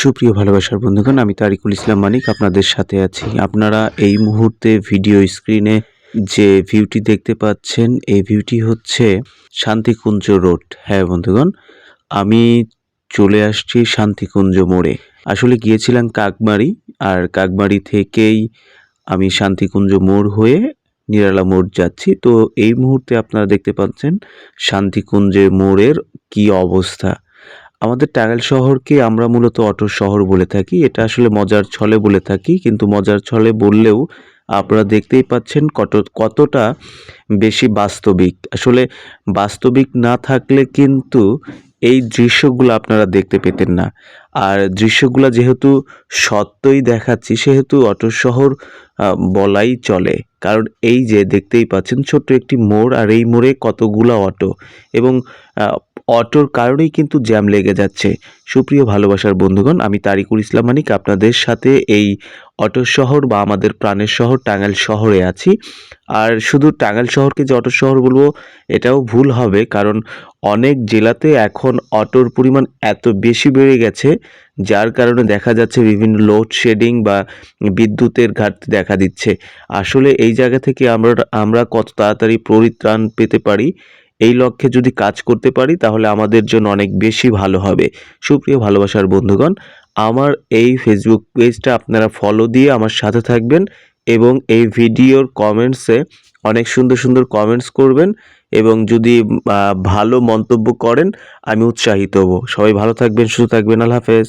সুপ্রিয় ভালোবাসার বন্ধুগণ, আমি তারিকুল ইসলাম মানিক আপনাদের সাথে আছি। আপনারা এই মুহূর্তে ভিডিও স্ক্রিনে যে ভিউটি দেখতে পাচ্ছেন, এই ভিউটি হচ্ছে শান্তিকুঞ্জ রোড। হ্যাঁ বন্ধুগণ, আমি চলে আসছি শান্তিকুঞ্জ মোড়ে। আসলে গিয়েছিলাম কাকমারি, আর কাকমারি থেকেই আমি শান্তিকুঞ্জ মোড় হয়ে নিরালা মোড় যাচ্ছি। তো এই মুহূর্তে আপনারা দেখতে পাচ্ছেন শান্তিকুঞ্জের মোড়ের কি অবস্থা। আমাদের টাঙ্গাইল শহরকে আমরা মূলত অটোর শহর বলে থাকি। এটা আসলে মজার ছলে বলে থাকি, কিন্তু মজার ছলে বললেও আপনারা দেখতেই পাচ্ছেন কতটা বেশি বাস্তবিক। আসলে বাস্তবিক না থাকলে কিন্তু এই দৃশ্যগুলো আপনারা দেখতে পেতেন না। আর দৃশ্যগুলো যেহেতু সত্যই দেখাচ্ছি, সেহেতু অটোর শহর বলাই চলে। কারণ এই যে দেখতেই পাচ্ছেন ছোট্ট একটি মোড়, আর এই মোড়ে কতগুলা অটো, এবং অটোর কারণেই কিন্তু জ্যাম লেগে যাচ্ছে। সুপ্রিয় ভালোবাসার বন্ধুগণ, আমি তারিকুল ইসলাম মানিক আপনাদের সাথে এই অটোর শহর বা আমাদের প্রাণের শহর টাঙ্গাইল শহরে আছি। আর শুধু টাঙ্গাইল শহরকে যে অটোর শহর বলবো এটাও ভুল হবে, কারণ অনেক জেলাতে এখন অটোর পরিমাণ এত বেশি বেড়ে গেছে, যার কারণে দেখা যাচ্ছে বিভিন্ন লোডশেডিং বা বিদ্যুতের ঘাটতি দেখা দিচ্ছে। আসলে এই জায়গা থেকে আমরা কত তাড়াতাড়ি পরিত্রাণ পেতে পারি, এই লক্ষ্যে যদি কাজ করতে পারি তাহলে আমাদের জন্য অনেক বেশি ভালো হবে। সুপ্রিয় ভালোবাসার বন্ধুগণ, আমার এই ফেসবুক পেজটা আপনারা ফলো দিয়ে আমার সাথে থাকবেন, এবং এই ভিডিওর কমেন্টসে অনেক সুন্দর সুন্দর কমেন্টস করবেন, এবং যদি ভালো মন্তব্য করেন আমি উৎসাহিত হব। সবাই ভালো থাকবেন, সুস্থ থাকবেন। আল্লাহ হাফেজ।